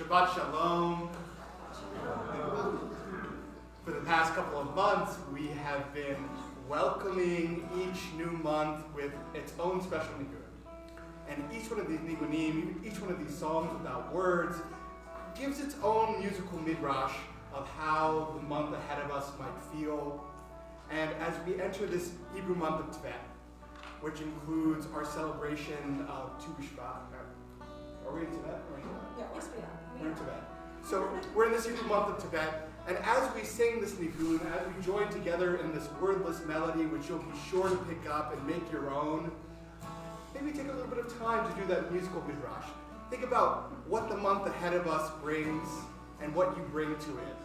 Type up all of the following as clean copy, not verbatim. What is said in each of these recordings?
Shabbat Shalom. For the past couple of months, we have been welcoming each new month with its own special nigun. And each one of these nigunim, each one of these songs without words, gives its own musical midrash of how the month ahead of us might feel. And as we enter this Hebrew month of Tibet, which includes our celebration of Tu B'Shvat. Are we in Tibet? Yeah, yes, we are. We're in Tibet. So we're in this Hebrew month of Tibet, and as we sing this nigun, as we join together in this wordless melody, which you'll be sure to pick up and make your own, maybe take a little bit of time to do that musical midrash. Think about what the month ahead of us brings and what you bring to it.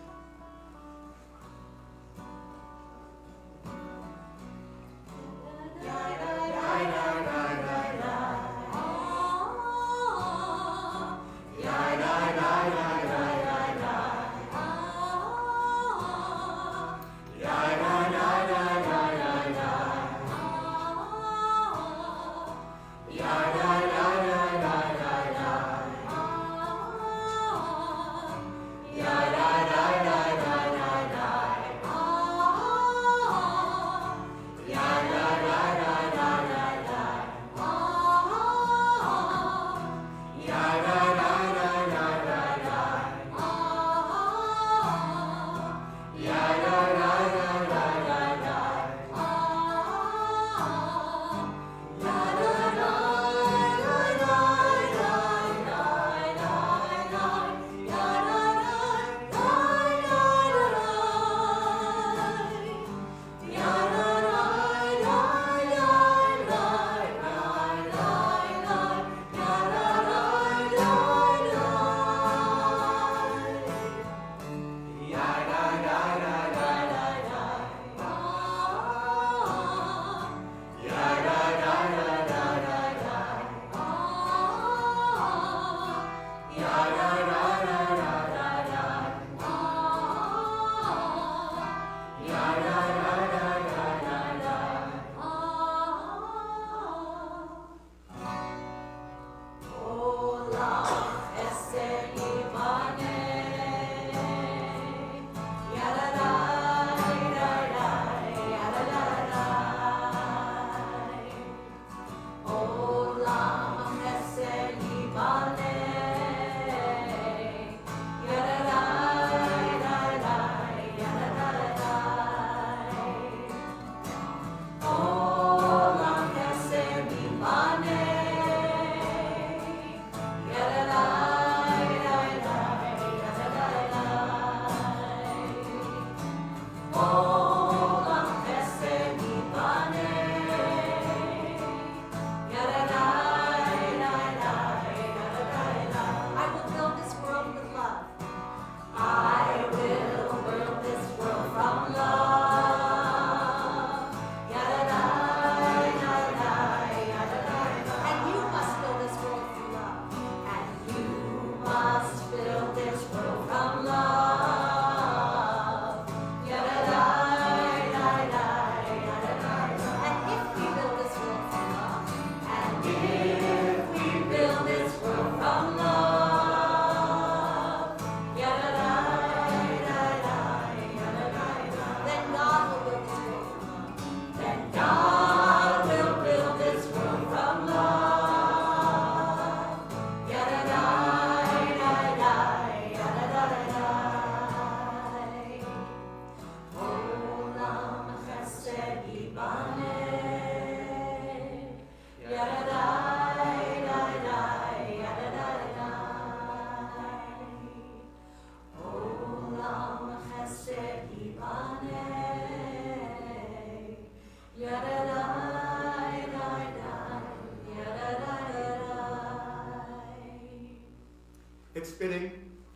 It's fitting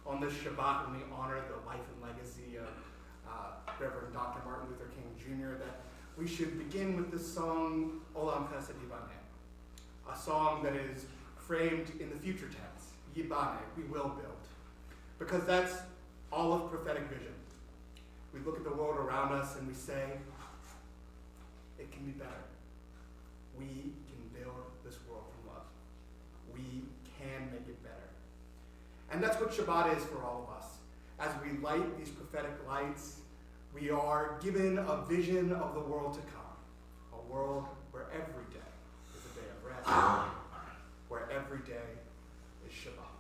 on this Shabbat when we honor the life and legacy of Reverend Dr. Martin Luther King Jr. that we should begin with this song, Olam Chesed Yibaneh, a song that is framed in the future tense, Yibaneh, we will build, because that's all of prophetic vision. We look at the world around us and we say, it can be better. We can build this world from love. We can make it better. And that's what Shabbat is for all of us. As we light these prophetic lights, we are given a vision of the world to come, a world where every day is a day of rest, where every day is Shabbat.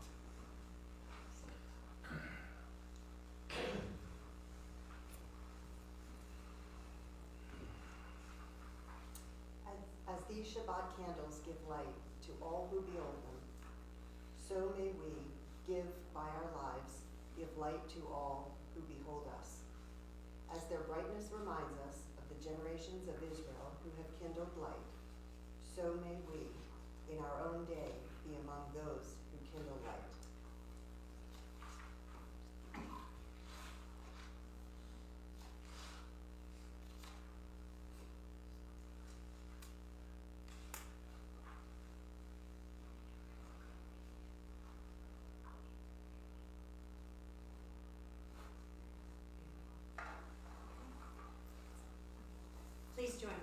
As these Shabbat candles give light to all who behold them, so may we give by our lives, give light to all who behold us. As their brightness reminds us of the generations of Israel who have kindled light, so may we, in our own day, be among those who kindle light. Please join me.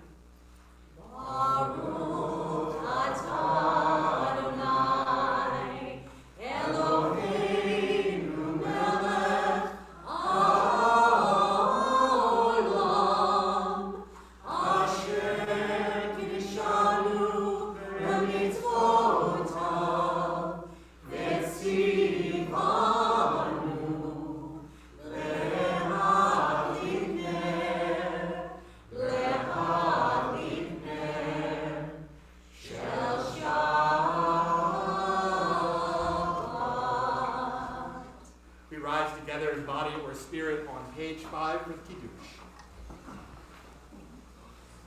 Spirit on page 5 with Kiddush.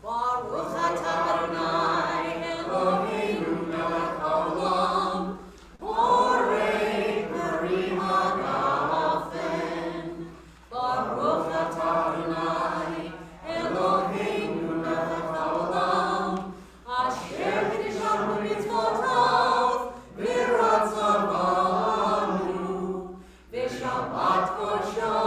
Baruch atah Adonai Eloheinu melech haolam, borei peri hagafen. Baruch atah Adonai Eloheinu melech haolam, asher kiddushanu mitzvotav v'ratzavanu, v'shabbat kosho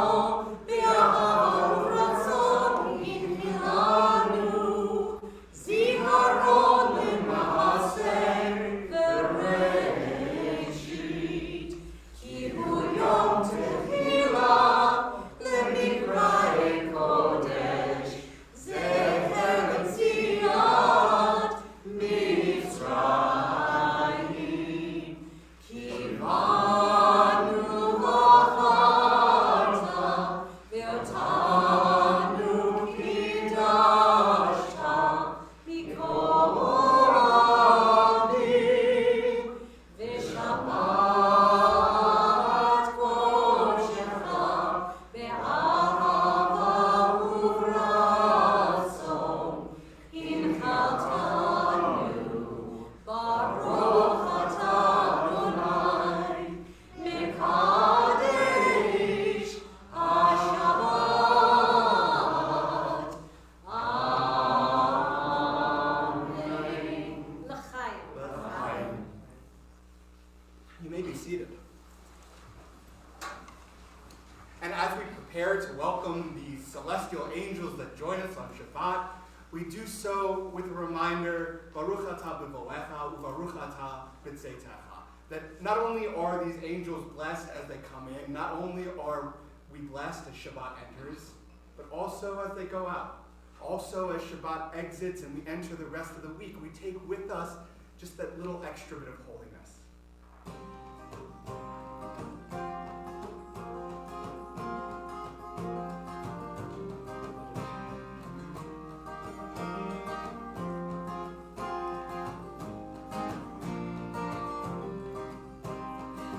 to welcome the celestial angels that join us on Shabbat, we do so with a reminder, Baruch atah b'voecha u'baruch atah b'tzeitecha, that not only are these angels blessed as they come in, not only are we blessed as Shabbat enters, but also as they go out. Also as Shabbat exits and we enter the rest of the week, we take with us just that little extra bit of holiness.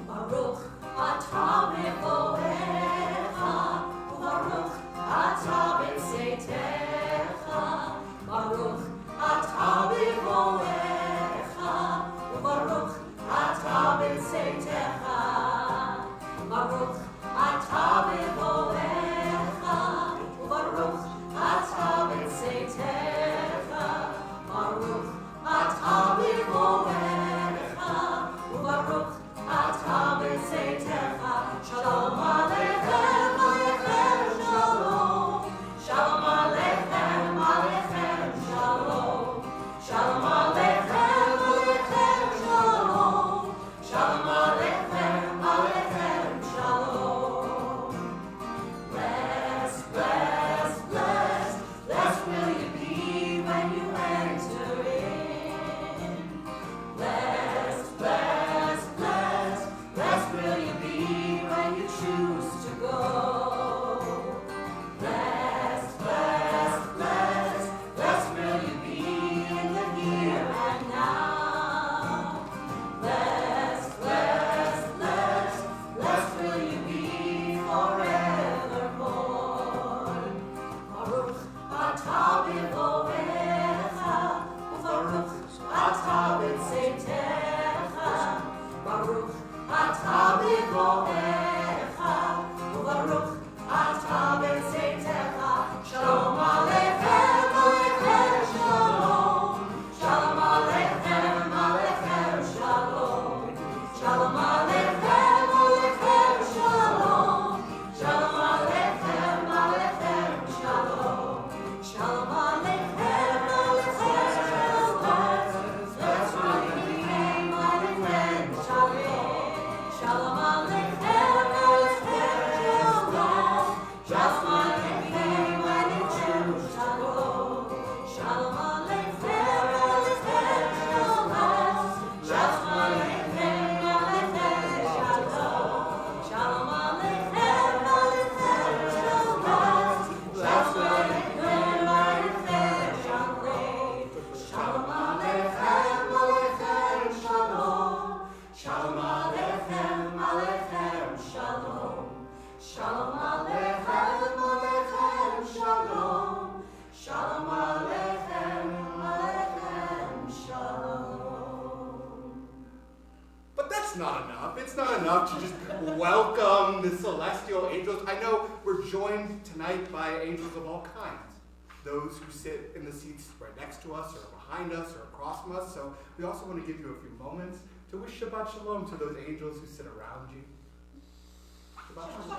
Baruch atah b'voecha, u'baruch atah b'tzeitecha. Baruch atah b'voecha, u'baruch enough to just welcome the celestial angels. I know we're joined tonight by angels of all kinds. Those who sit in the seats right next to us or behind us or across from us. So we also want to give you a few moments to wish Shabbat Shalom to those angels who sit around you. Shabbat Shalom.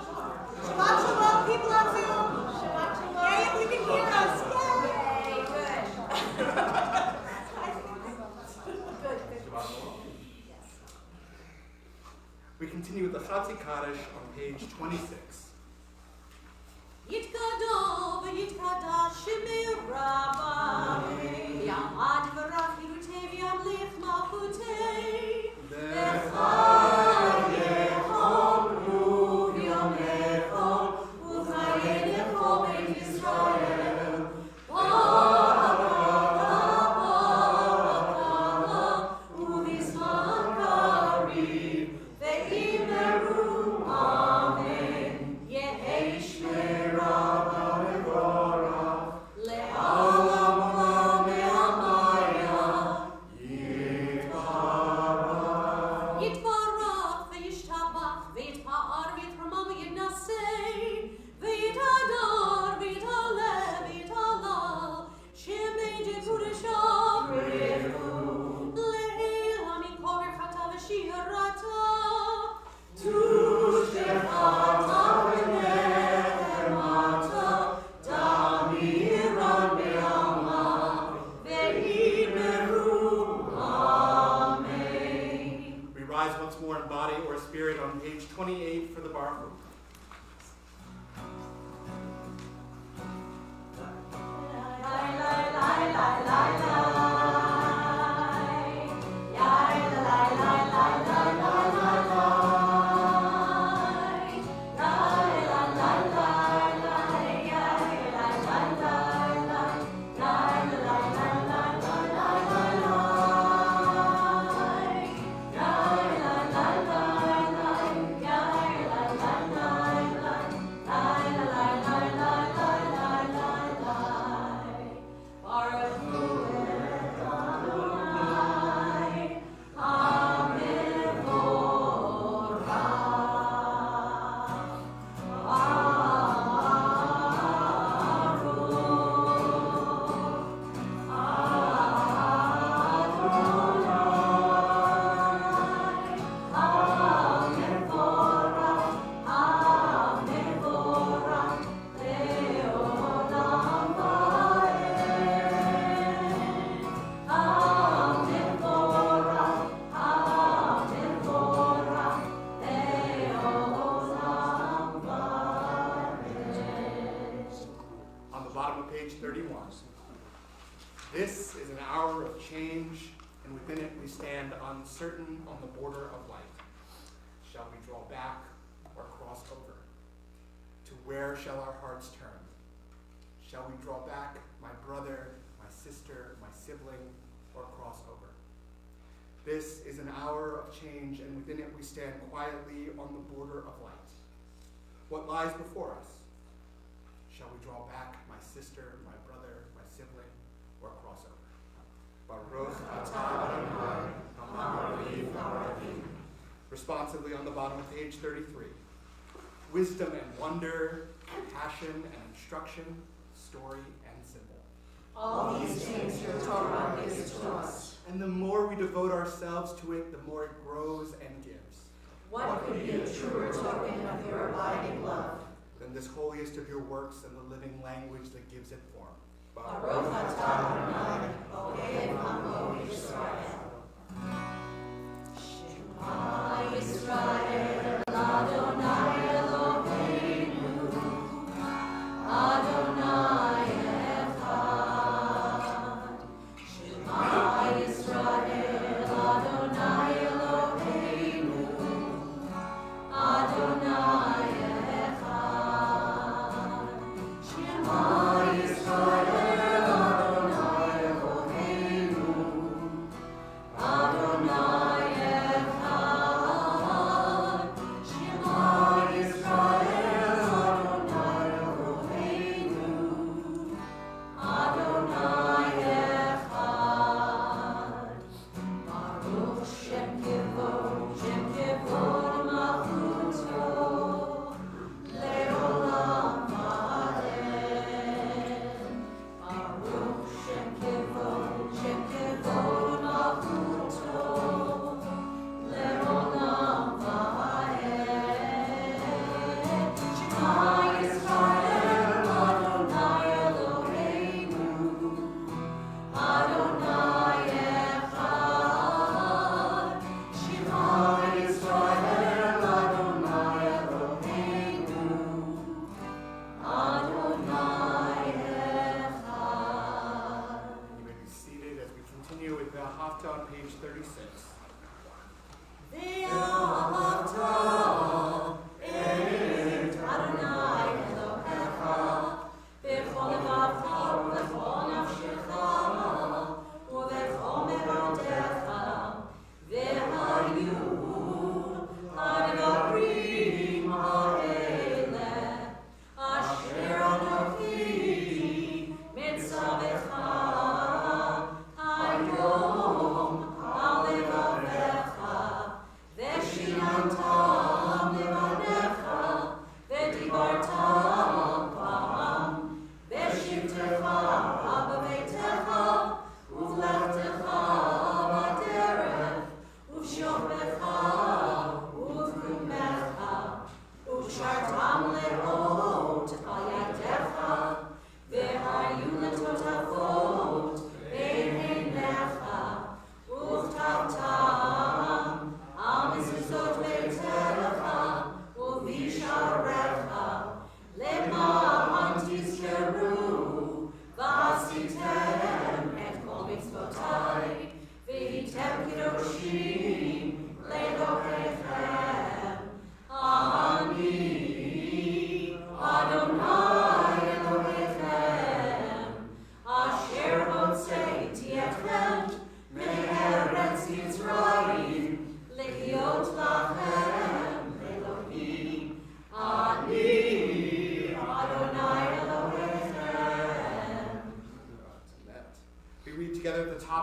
Shabbat Shalom, people out Zoom. Shabbat Shalom. Yay, if you can hear us. Yay. Good. We continue with the Chatzi Kaddish on page 26. Yitkado v'yitkadash shemei Rabbi Yamad v'rach yirutei v'yamlich malchutei Lecha yechomru v'yomecho u'chayei lecho beit Yisrael Ba'akala u'vizman kariv ve'imeru amen Yehei shmei or spirit on page 28 for the Baruch. This is an hour of change, and within it we stand uncertain on the border of life. Shall we draw back or cross over? To where shall our hearts turn? Shall we draw back, my brother, my sister, my sibling, or cross over? This is an hour of change, and within it we stand quietly on the border of light. What lies before us? Shall we draw back, my sister, my brother, my sibling, or cross over? Baruch atah Adonai, Hamarvi Hamarvi. Responsively on the bottom of page 33. Wisdom and wonder, passion and instruction, story and symbol. All these things your Torah gives to us. And the more we devote ourselves to it, the more it grows and gives. What could be a truer token of your abiding love? Than this holiest of your works and the living language that gives it form. Baruch atah Adonai, Eloheinu Amo Yisrael. Shema Yisrael, Adonai Eloheinu, Adonai Echad. Shema Yisrael, Adonai Eloheinu, Adonai Echad. Shema Yisrael. Adonai Echad.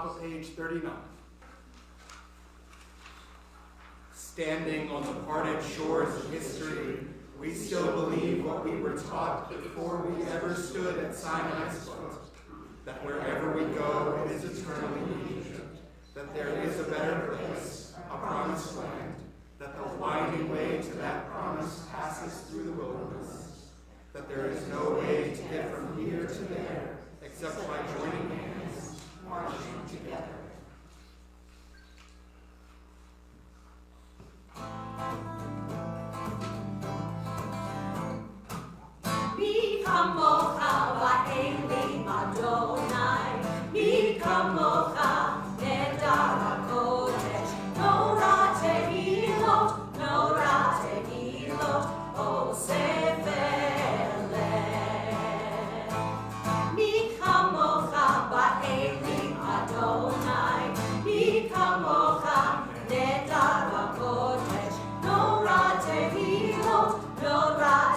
top of page 39. Standing on the parted shores of history, we still believe what we were taught before we ever stood at Sinai's foot, that wherever we go, it is eternally Egypt, that there is a better place, a promised land, that the winding way to that promise passes through the wilderness, that there is no way to get from here to there except by joining hands, marching together. Mi kamocha ba'elim Adonai, mi kamocha nedar hakodesh, no tehilot, no tehilot, o sefer leh. Mi kamocha ba'elim Adonai, mi kamocha nedar hakodesh, no tehilot, no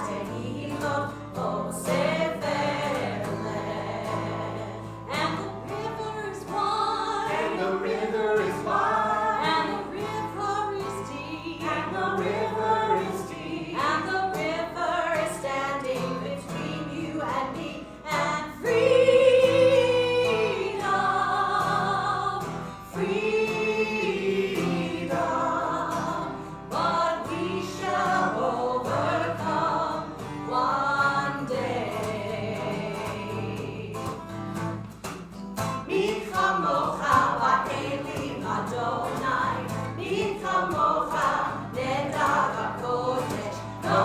tehilot, o sefer leh. And the river is wide, And the river is wide, and the river is deep, and the river is deep, and the river is standing between you and me, and freedom, freedom. But we shall overcome one day. Mi kamocha ba'elim Adonai, mi kamocha nedar hakodesh, no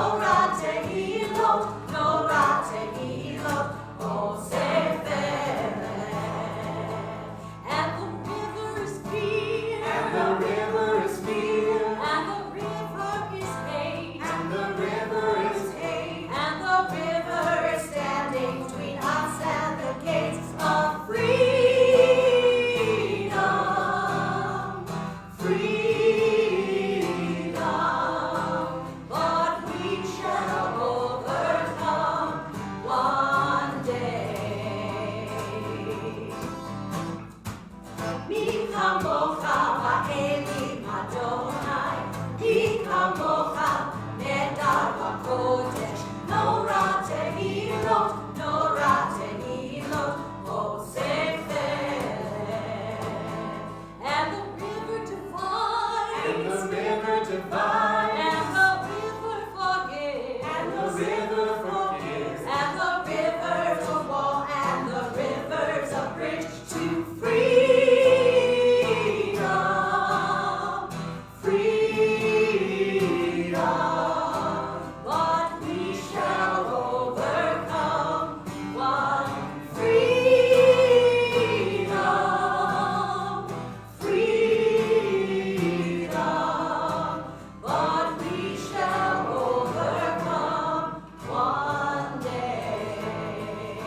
tehilot, no tehilot, o sefer leh. And the river is fierce, and the river is fierce, and the river is hate, and the river is hate, and the river is standing between us and the gates of freedom, freedom. But we shall overcome one day. Mi kamocha ba'elim Adonai, mi kamocha nedar hakodesh, no tehilot, no tehilot, o sefer leh. And the river divides, and the river divides, and the river forgives, and the river forgives, and the river's a wall, and the river's a bridge to freedom, freedom. But we shall overcome one freedom, freedom. But we shall overcome one day,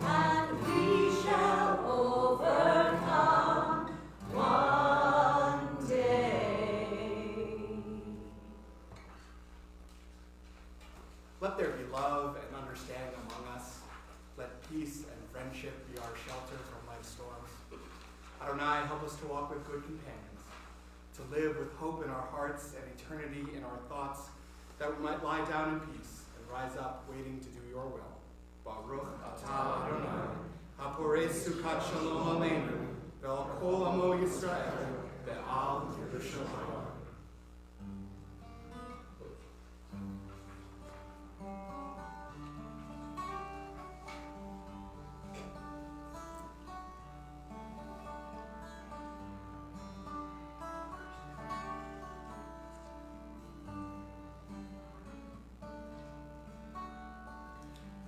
and we shall overcome one day. Let there be love and understanding among us. Let peace and friendship be our shelter from life's storms. Adonai, help us to walk with good companions, to live with hope in our hearts and eternity in our thoughts, that we might lie down in peace and rise up waiting to do your will. Baruch atah Adonai, haporez sukat shalom aleinu, ve'al kol amo Yisrael, ve'al Yerushalayim.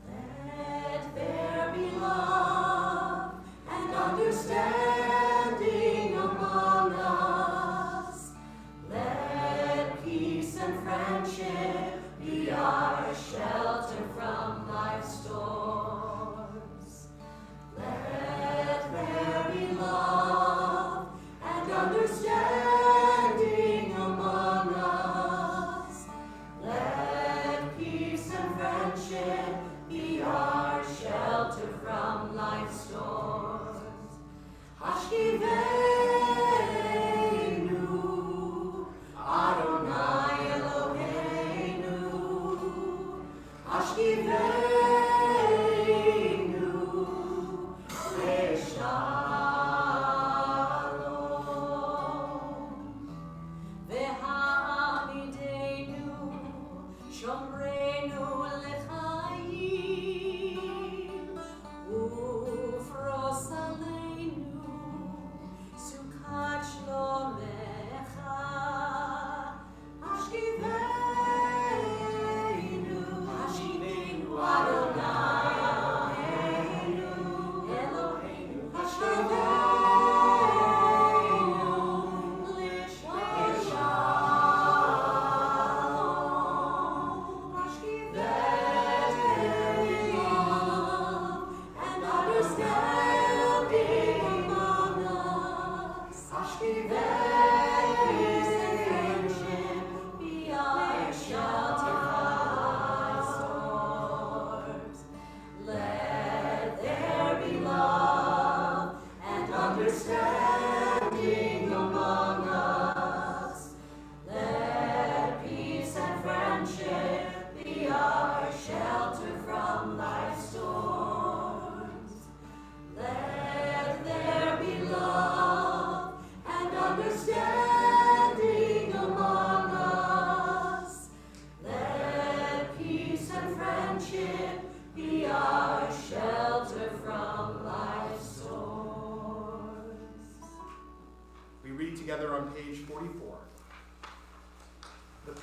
Let there be love and understanding among us.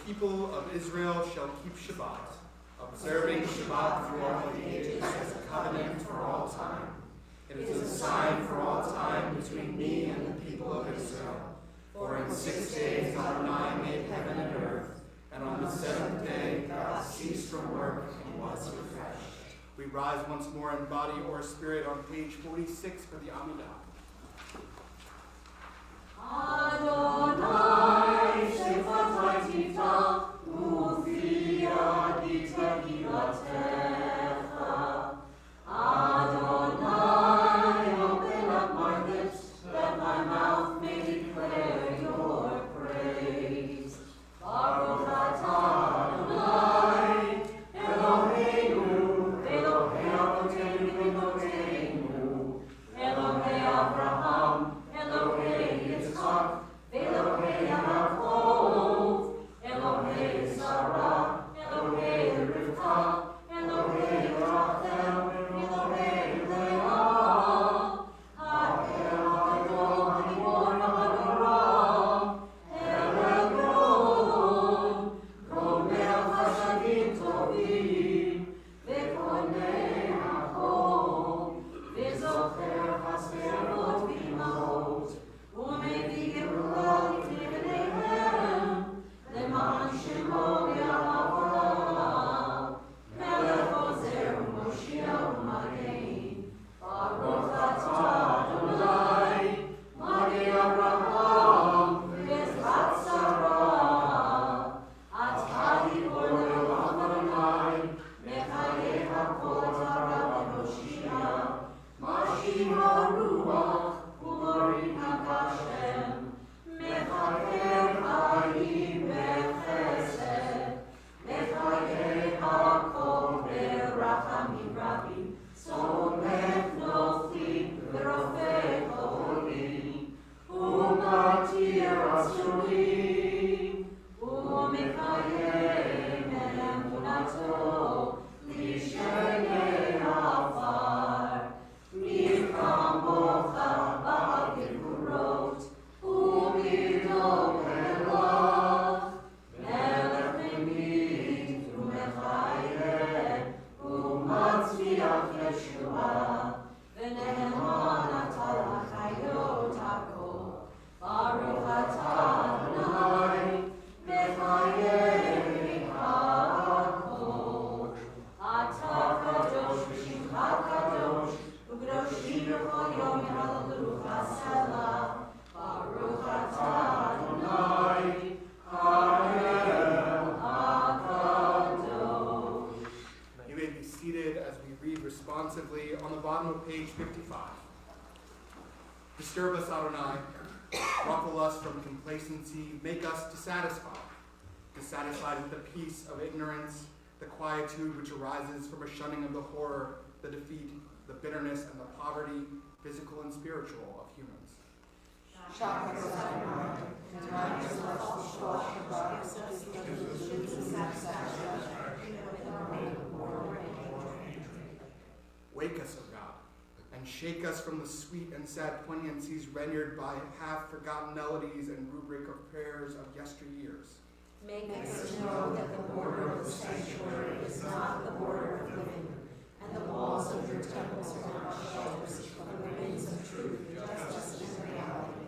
people of Israel shall keep Shabbat, observing Shabbat through all the ages as a covenant for all time. It is a sign for all time between me and the people of Israel. For in 6 days Adonai made heaven and earth, and on the 7th day God ceased from work and was refreshed. We rise once more in body or spirit on page 46 for the Amidah. Adonai, Shepherd Tifta, Ufia Ditegilatecha. Adonai, open up my lips, that my mouth may declare your praise. Baruch atah Adonai, Eloheinu, Elohei Avotenu, Elohei Abraham, Elohei Yitzchak, Elohei Yaakov, Elohei Sarah, Elohei Rivka, Elohei Rachel, Elohei Leah, Ha'el Ha'adol Ha'gibor Ha'adorah, El Elyon, Gomer Chashadim Tovim, Ve'konei Ha'om, Ve'zocher Hasperot V'imahot, U'mevii Geula L'ifnei Bneihem, Le'man Shemo Yahweh, Melech Ozer U'Moshiach U'Magen. Baruch atah Adonai, Magei Avraham, Ve'ezrat Sarah. Atah Gibor Le'olam Adonai, Mechayeh HaKol Hara V'Moshiach, Mashim HaRuach, U'morim HaGashem, Mechaker Hayim B'Chesed, Mechayeh HaKol B'Rachamim Rabim, Somech Nochi V'Rofeh Cholim, U'matir Asurim, U'mekayem Emunato, L'Shenei Afar, Nivcham Bocha Ba'al Gevurot, U'midom Elach, Melech Memit U'mechayeh, U'matzliach Yeshua, V'ne'eman atah l'chayot hakol. Baruch atah Adonai, Mechayeh hakol. Atah kadosh v'shimcha kadosh, u'kedoshim b'chol yom yehallelu Selah. Baruch atah Adonai, Ha'el HaKadosh. You may be seated as we read responsively on the bottom of page 55. Disturb us, Adonai. Ruffle us from complacency. Make us dissatisfied with the peace of ignorance, the quietude which arises from a shunning of the horror, the defeat, the bitterness, and the poverty, physical and spiritual, of humans. Wake us, O God, and shake us from the sweet and sad poignancies rendered by half-forgotten melodies and rubric of prayers of yesteryears. Make us know that the border of the sanctuary is not the border of living, and the walls of your temples are not shelters from the winds of truth, justice, and reality.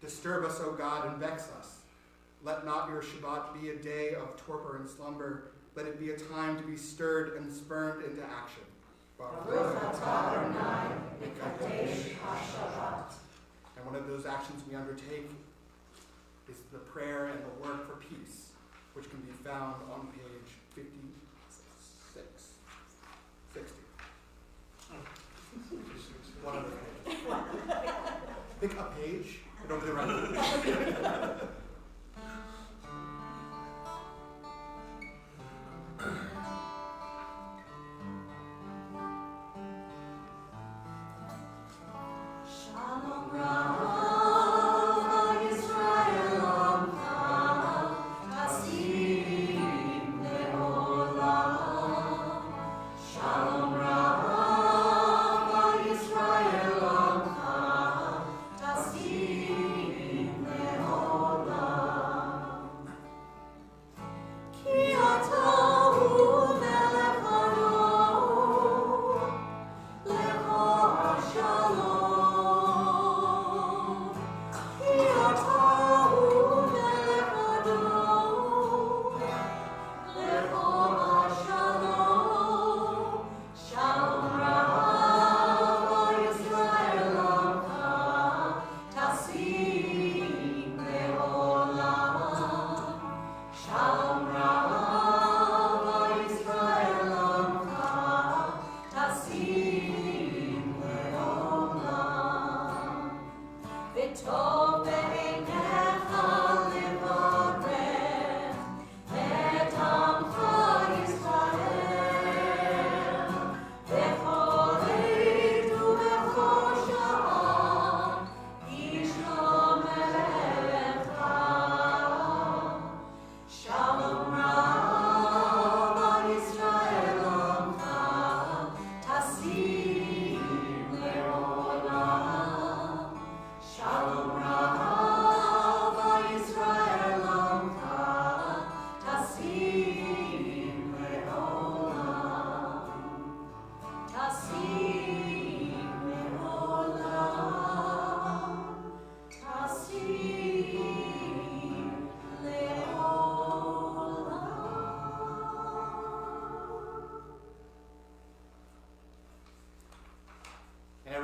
Disturb us, O God, and vex us. Let not your Shabbat be a day of torpor and slumber. Let it be a time to be stirred and spurned into action. Baruch atah Adonai, Mekadesh HaShabbat. And one of those actions we undertake is the prayer and the work for peace, which can be found on page 60. One of the pages. Pick a page and over the right. Shalom Rava Yisrael Amcha, Tasim Le'olam. Shalom Rava Yisrael Amcha, Tasim Le'olam.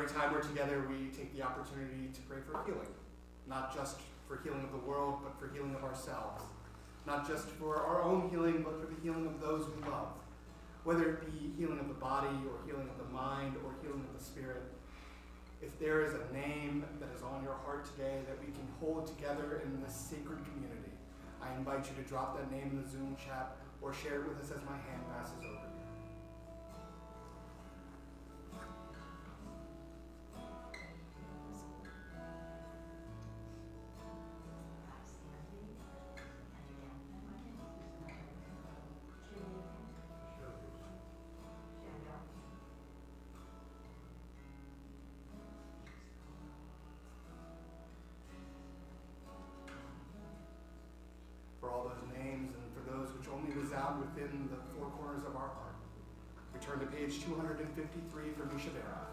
every time we're together, we take the opportunity to pray for healing. Not just for healing of the world, but for healing of ourselves. Not just for our own healing, but for the healing of those we love. Whether it be healing of the body, or healing of the mind, or healing of the spirit. If there is a name that is on your heart today that we can hold together in this sacred community, I invite you to drop that name in the Zoom chat or share it with us as my hand passes over you. For all those names and for those which only resound within the four corners of our heart, we turn to page 253 from Shabbat.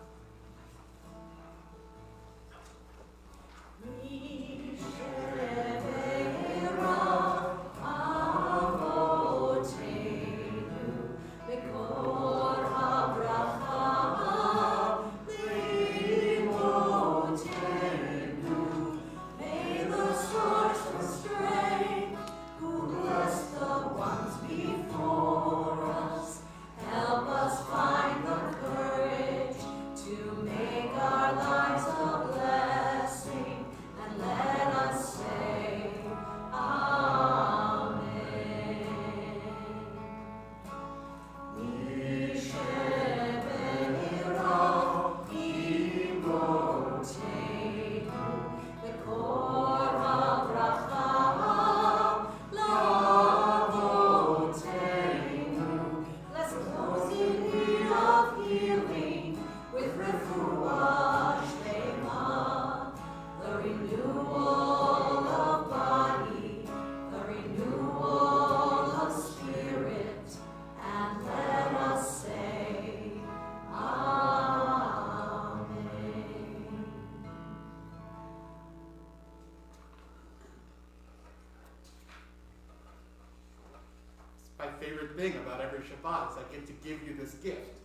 My favorite thing about every Shabbat is I get to give you this gift.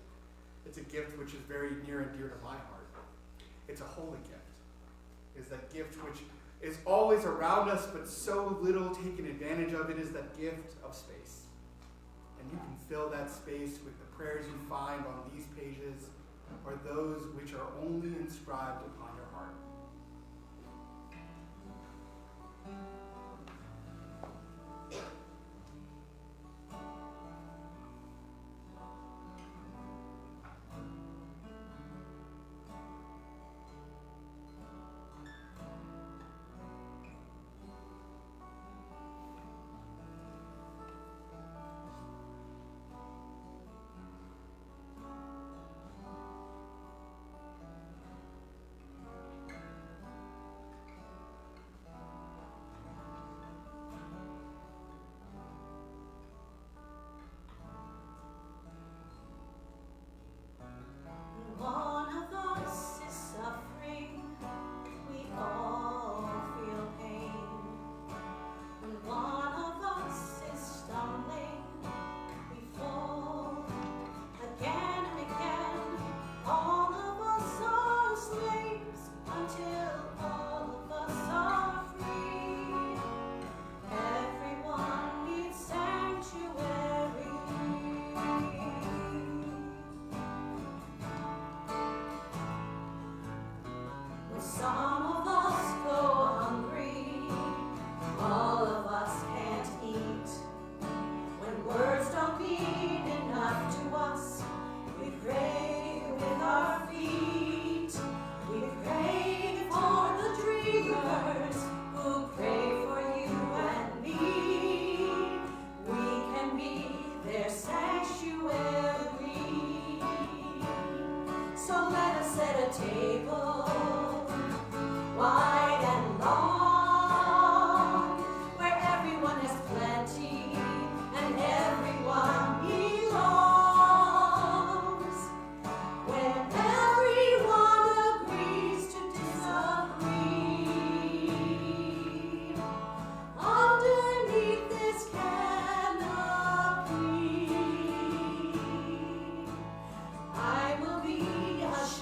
It's a gift which is very near and dear to my heart. It's a holy gift. It's that gift which is always around us but so little taken advantage of. It is that gift of space. And you can fill that space with the prayers you find on these pages or those which are only inscribed upon your heart.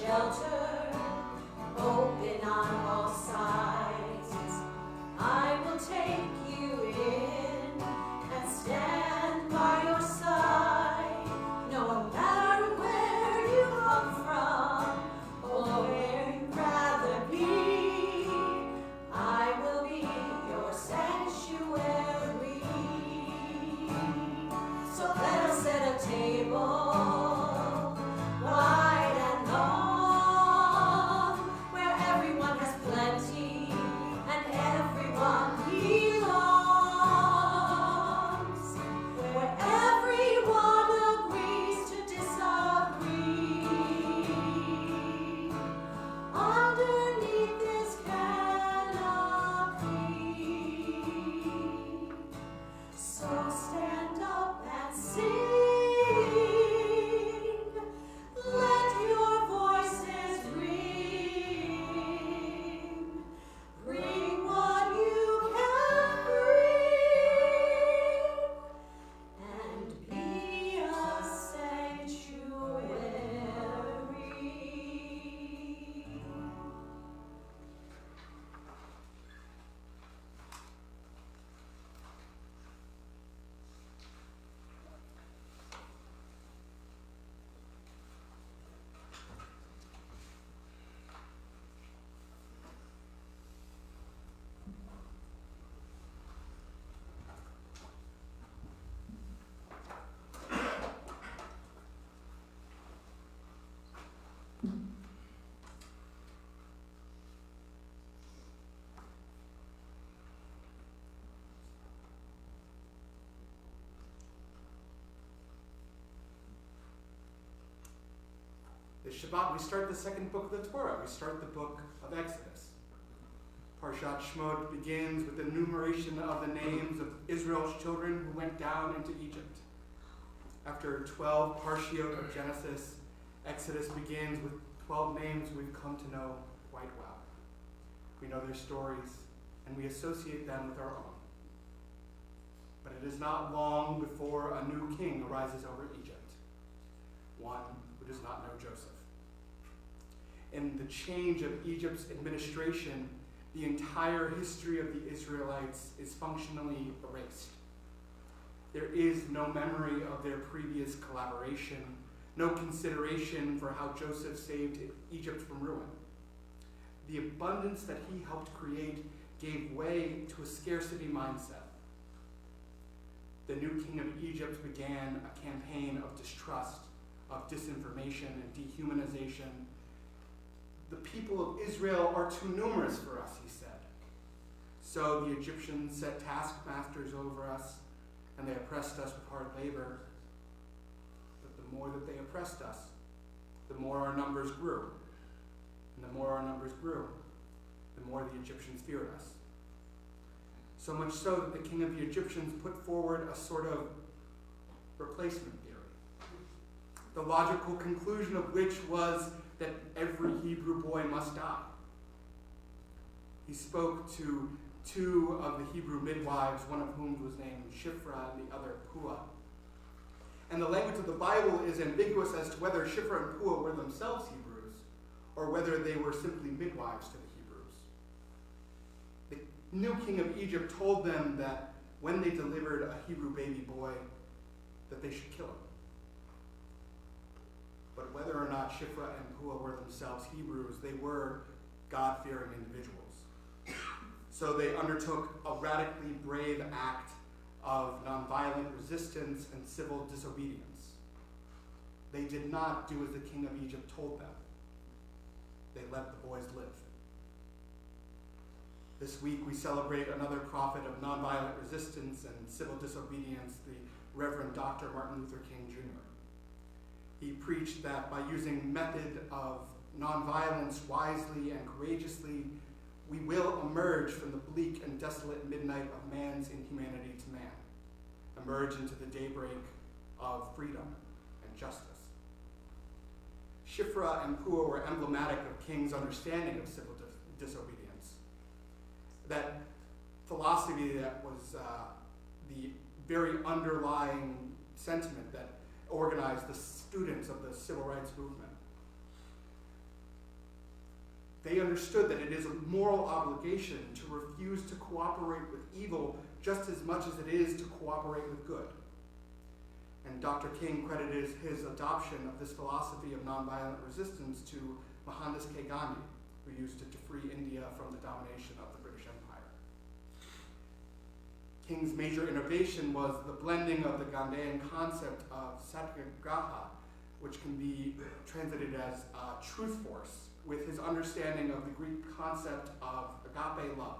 Shelter This Shabbat, we start the second book of the Torah. We start the book of Exodus. Parshat Shemot begins with the enumeration of the names of Israel's children who went down into Egypt. After 12 parshiot of Genesis, Exodus begins with 12 names we've come to know quite well. We know their stories, and we associate them with our own. But it is not long before a new king arises over Egypt, one who does not know Joseph. In the change of Egypt's administration, the entire history of the Israelites is functionally erased. There is no memory of their previous collaboration, no consideration for how Joseph saved Egypt from ruin. The abundance that he helped create gave way to a scarcity mindset. The new king of Egypt began a campaign of distrust, of disinformation and dehumanization. The people of Israel are too numerous for us, he said. So the Egyptians set taskmasters over us, and they oppressed us with hard labor. But the more that they oppressed us, the more our numbers grew. And the more our numbers grew, the more the Egyptians feared us. So much so that the king of the Egyptians put forward a sort of replacement theory. The logical conclusion of which was that every Hebrew boy must die. He spoke to two of the Hebrew midwives, one of whom was named Shiphrah and the other Puah. And the language of the Bible is ambiguous as to whether Shiphrah and Puah were themselves Hebrews or whether they were simply midwives to the Hebrews. The new king of Egypt told them that when they delivered a Hebrew baby boy, that they should kill him. But whether or not Shiphrah and Puah were themselves Hebrews, they were God-fearing individuals. So they undertook a radically brave act of nonviolent resistance and civil disobedience. They did not do as the king of Egypt told them. They let the boys live. This week we celebrate another prophet of nonviolent resistance and civil disobedience, the Reverend Dr. Martin Luther King Jr. He preached that by using method of nonviolence wisely and courageously, we will emerge from the bleak and desolate midnight of man's inhumanity to man, emerge into the daybreak of freedom and justice. Shiphrah and Puah were emblematic of King's understanding of civil disobedience. That philosophy that was the very underlying sentiment that organized the students of the civil rights movement. They understood that it is a moral obligation to refuse to cooperate with evil just as much as it is to cooperate with good. And Dr. King credited his adoption of this philosophy of nonviolent resistance to Mohandas K. Gandhi, who used it to free India from the domination of the British Empire. King's major innovation was the blending of the Gandhian concept of satyagraha, which can be translated as truth force, with his understanding of the Greek concept of agape love.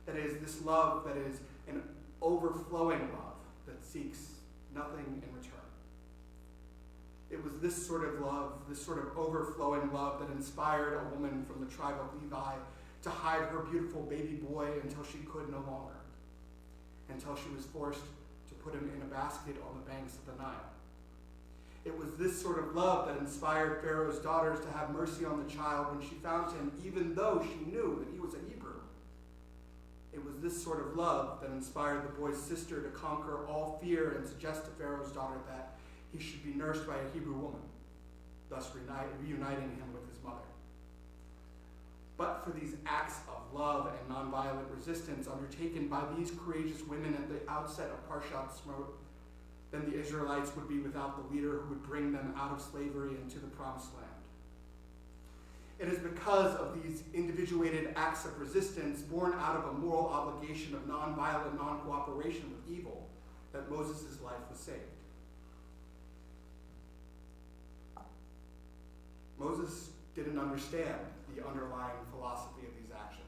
That is, this love that is an overflowing love that seeks nothing in return. It was this sort of love, this sort of overflowing love that inspired a woman from the tribe of Levi to hide her beautiful baby boy until she could no longer, until she was forced to put him in a basket on the banks of the Nile. It was this sort of love that inspired Pharaoh's daughters to have mercy on the child when she found him, even though she knew that he was a Hebrew. It was this sort of love that inspired the boy's sister to conquer all fear and suggest to Pharaoh's daughter that he should be nursed by a Hebrew woman, thus reuniting him with his mother. But for these acts of love and nonviolent resistance undertaken by these courageous women at the outset of Parshat Shemot, then the Israelites would be without the leader who would bring them out of slavery into the promised land. It is because of these individuated acts of resistance born out of a moral obligation of nonviolent non-cooperation with evil that Moses' life was saved. Moses didn't understand the underlying philosophy of these actions,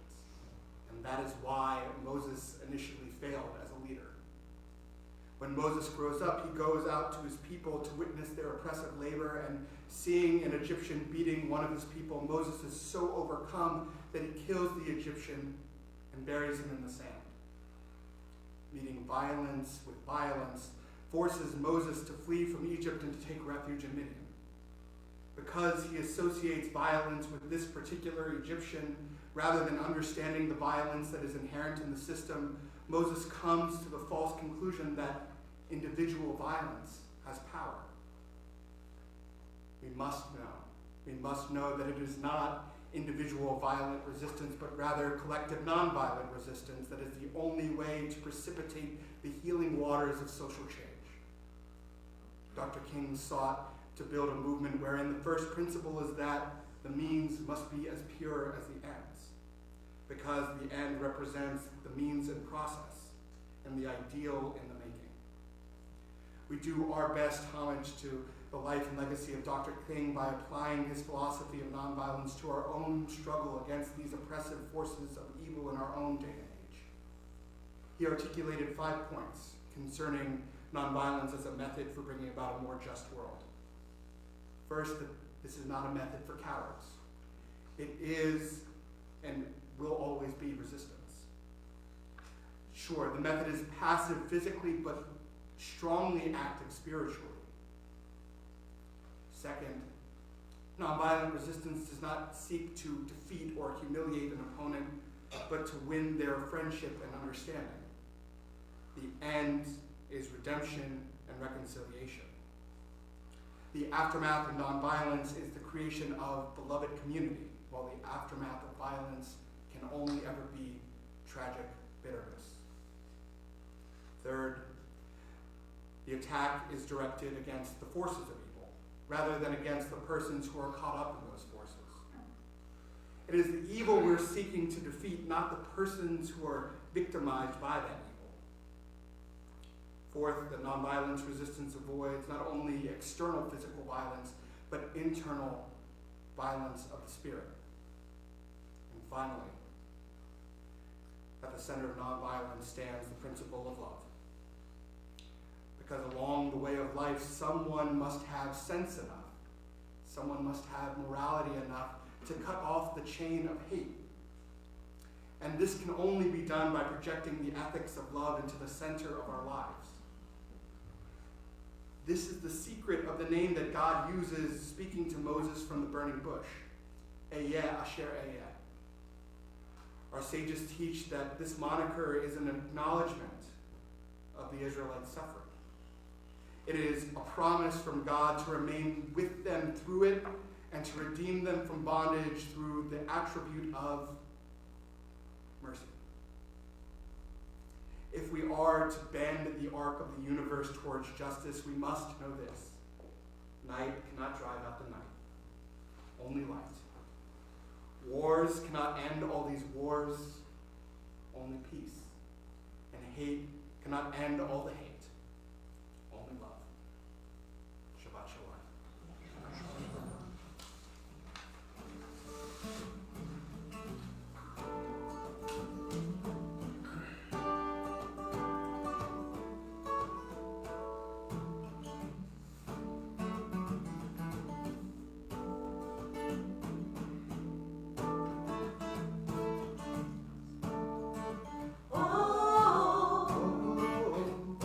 and that is why Moses initially failed as a leader. When Moses grows up, he goes out to his people to witness their oppressive labor, and seeing an Egyptian beating one of his people, Moses is so overcome that he kills the Egyptian and buries him in the sand. Meeting violence with violence forces Moses to flee from Egypt and to take refuge in Midian. Because he associates violence with this particular Egyptian, rather than understanding the violence that is inherent in the system, Moses comes to the false conclusion that individual violence has power. We must know that it is not individual violent resistance, but rather collective nonviolent resistance that is the only way to precipitate the healing waters of social change. Dr. King sought to build a movement wherein the first principle is that the means must be as pure as the ends, because the end represents the means and process, and the ideal in the making. We do our best homage to the life and legacy of Dr. King by applying his philosophy of nonviolence to our own struggle against these oppressive forces of evil in our own day and age. He articulated 5 points concerning nonviolence as a method for bringing about a more just world. First, that this is not a method for cowards. It is and will always be resistance. Sure, the method is passive physically, but strongly active spiritually. Second, nonviolent resistance does not seek to defeat or humiliate an opponent, but to win their friendship and understanding. The end is redemption and reconciliation. The aftermath of nonviolence is the creation of beloved community, while the aftermath of violence can only ever be tragic bitterness. Third, the attack is directed against the forces of evil, rather than against the persons who are caught up in those forces. It is the evil we're seeking to defeat, not the persons who are victimized by that evil. Fourth, that nonviolence resistance avoids not only external physical violence, but internal violence of the spirit. And finally, at the center of nonviolence stands the principle of love. Because along the way of life, someone must have sense enough, someone must have morality enough to cut off the chain of hate. And this can only be done by projecting the ethics of love into the center of our lives. This is the secret of the name that God uses speaking to Moses from the burning bush, Eyeh Asher Eyeh. Our sages teach that this moniker is an acknowledgement of the Israelites' suffering. It is a promise from God to remain with them through it and to redeem them from bondage through the attribute of mercy. If we are to bend the arc of the universe towards justice, we must know this. Night cannot drive out the night, only light. Wars cannot end all these wars, only peace. And hate cannot end all the hate, only love. Shabbat Shalom.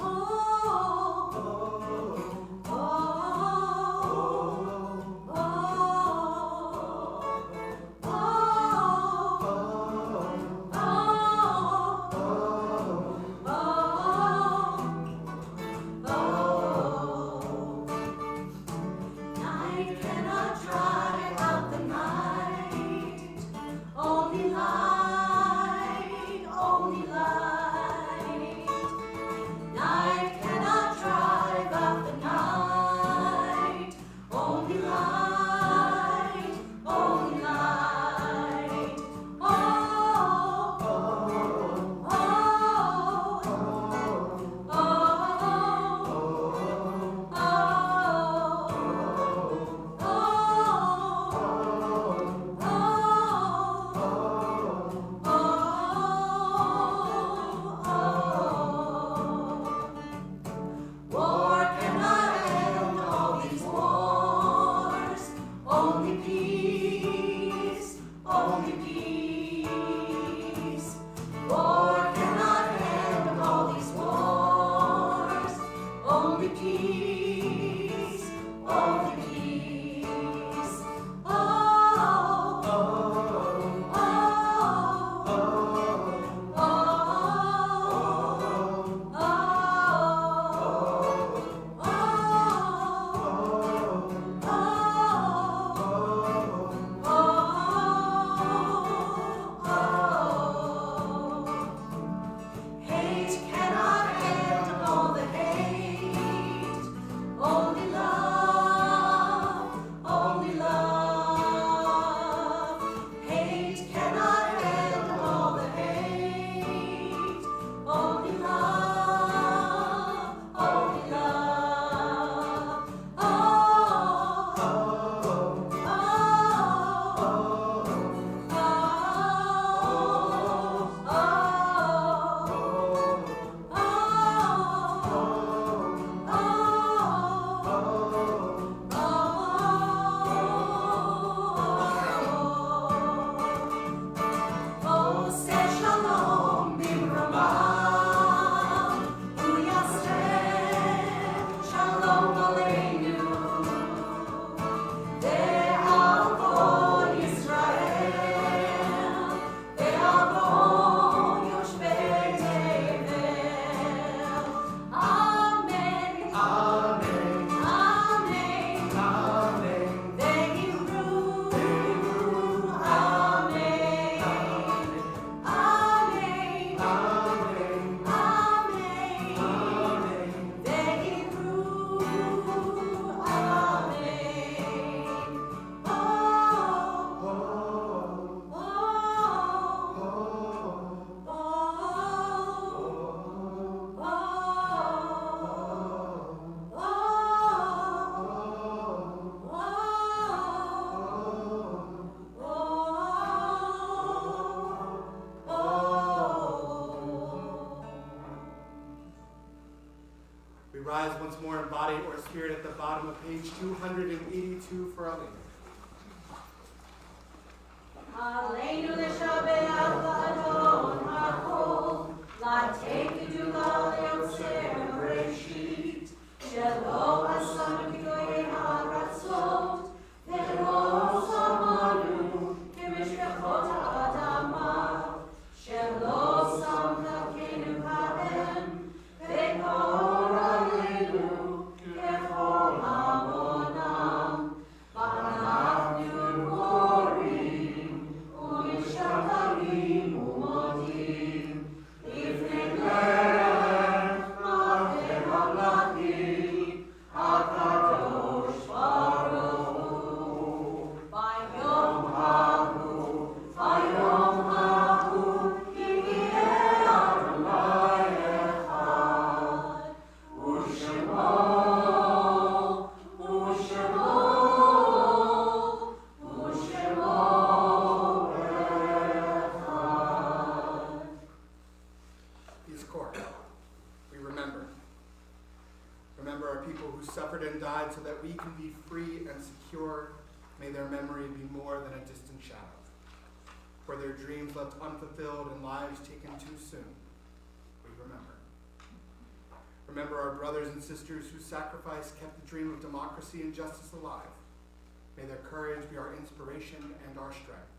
Oh, Rise once more in body or spirit at the bottom of page 282 for Alleluia. Alleluia Shabbat Adon HaKol, Latei Gedula Leotzer Bereshit, Shelo Asam Kigoye HaRatzot, Velo Samanu, Kimishkachot HaAdama, Shelo Sam Lakenu Haem, Vekor so that we can be free and secure. May their memory be more than a distant shadow. For their dreams left unfulfilled and lives taken too soon, we remember. Remember our brothers and sisters whose sacrifice kept the dream of democracy and justice alive. May their courage be our inspiration and our strength.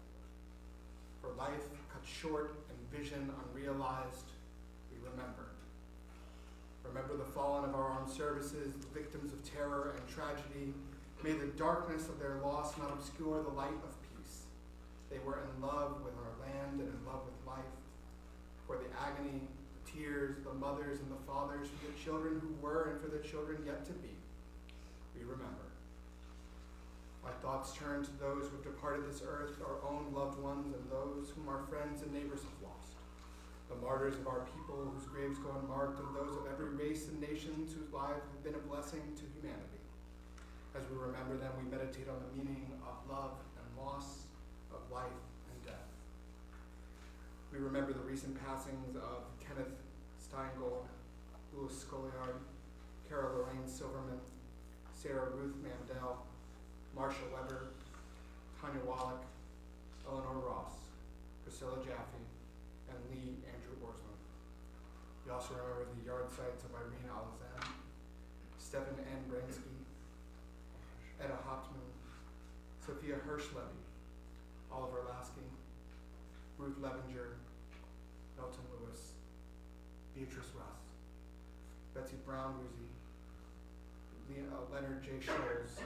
For life cut short and vision unrealized, we remember. Remember the fallen of our armed services, the victims of terror and tragedy. May the darkness of their loss not obscure the light of peace. They were in love with our land and in love with life. For the agony, the tears, the mothers and the fathers, for the children who were and for the children yet to be, we remember. My thoughts turn to those who have departed this earth, our own loved ones and those whom our friends and neighbors have lost. The martyrs of our people whose graves go unmarked, and those of every race and nations whose lives have been a blessing to humanity. As we remember them, we meditate on the meaning of love and loss, of life and death. We remember the recent passings of Kenneth Steingold, Louis Scolliard, Carol Lorraine Silverman, Sarah Ruth Mandel, Marcia Weber, Tanya Wallach, Eleanor Ross, Priscilla Jaffe, and Lee Andrew Orsman. We also remember the yard sites of Irene Alazan, Stefan N. Bransky, Etta Hoptman, Sophia Hirschlevy, Oliver Lasky, Ruth Levinger, Elton Lewis, Beatrice Russ, Betsy Brown Woozy, Leonard J. Scholes,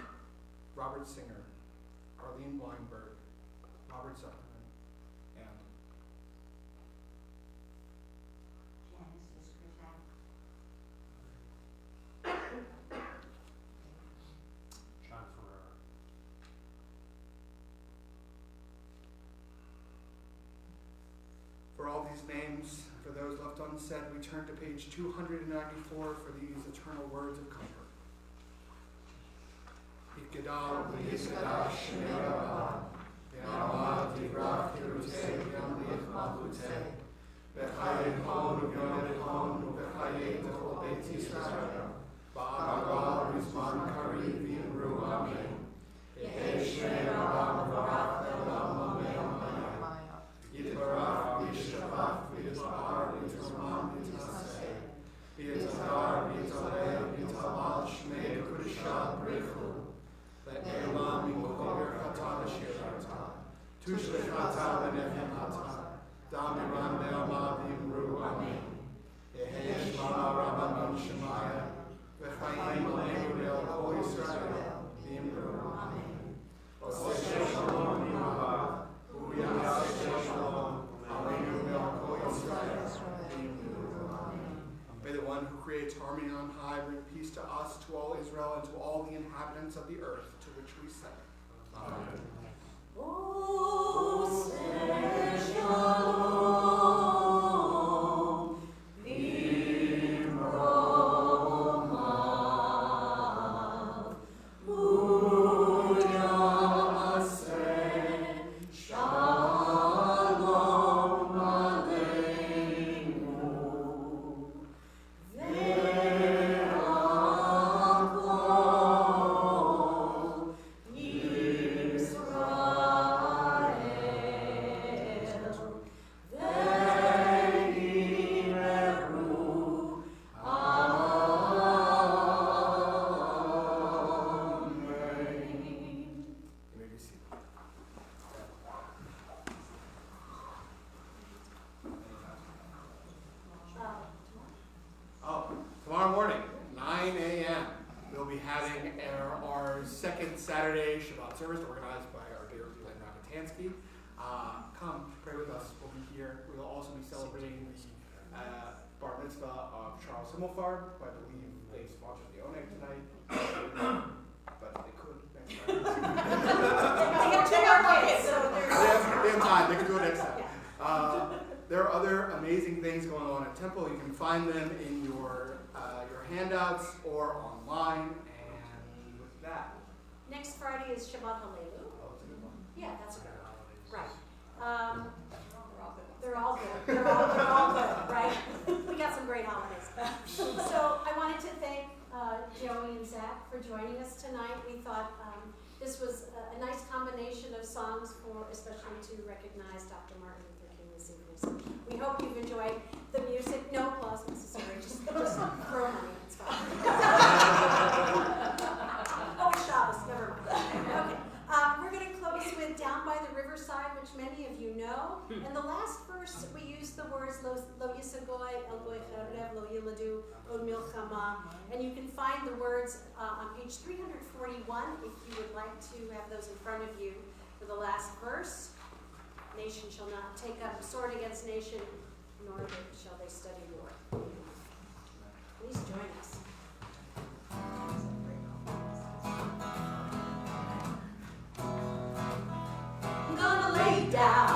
Robert Singer, Arlene Weinberg, Robert Zuckerman, and John Ferrera. for all these names, for those left unsaid, we turn to page 294 for these eternal words of comfort. Yikadal v'yikadash shmei Rabban, v'yamad yivrach Yerusei v'yamliach malchutei, v'chayei hon u'yoned hon u'v'chayei t'chol beit Yisrael, ba'agah rizman kariv v'yimru amen. Yehei shmei Rabban v'rach elam amen. Yitbarach v'yishtavach v'yizbar v'yizman v'yizaseh, v'yizadar v'yizaleh v'yizamal shmei kudishah b'rechu. Le'elam imukor chata v'shirata, tushbechata v'nefemata, damiran le'ama v'yimru amen. Yehei shma rabbanon shemaya, v'chayim aleinu le'al kol Yisrael, v'yimru amen. Oseh shalom yimah, u'yaseh shalom, aleinu le'al kol Yisrael, v'yimru amen. May the one who creates harmony on high bring peace to us, to all Israel, and to all the inhabitants of the earth to which we say. Amen. Oseh shalom, v'imromav, u'yaseh shalom aleinu, ve'akol Yisrael, ve'yimeru, amen. You may be seated. Tomorrow morning, 9 a.m., we'll be having our second Saturday Shabbat service organized by our dear Glenn Rakitansky. Come, pray with us. We'll be here. We'll also be celebrating the bar mitzvah of Charles Himmelfarb. I believe they sponsored the Oneg tonight, but they could next time. They have 2 more kids, so They have time. They can do it next time. There are other amazing things going on at Temple. You can find them in your handouts or online. And with that, next Friday is Shabbat Hallelu. oh, it's a good one. Yeah, that's good. Right. They're all good. They're all good, right? We got some great holidays. So I wanted to thank Joey and Zach for joining us tonight. We thought this was a nice combination of songs for, especially to recognize Dr. Martin Luther King this evening. So we hope you've enjoyed the music. No applause necessary. Just throw money. It's fine. Oh, it's Shabbos. Never mind. Okay. We're going to close with Down by the Riverside, which many of you know. And the last verse, we use the words Lo yisagoy el goy cherev lo yiladu od milchama. And you can find the words on page 341 if you would like to have those in front of you for the last verse. Nation shall not take up sword against nation, nor shall they study war. Please join us. I'm gonna lay down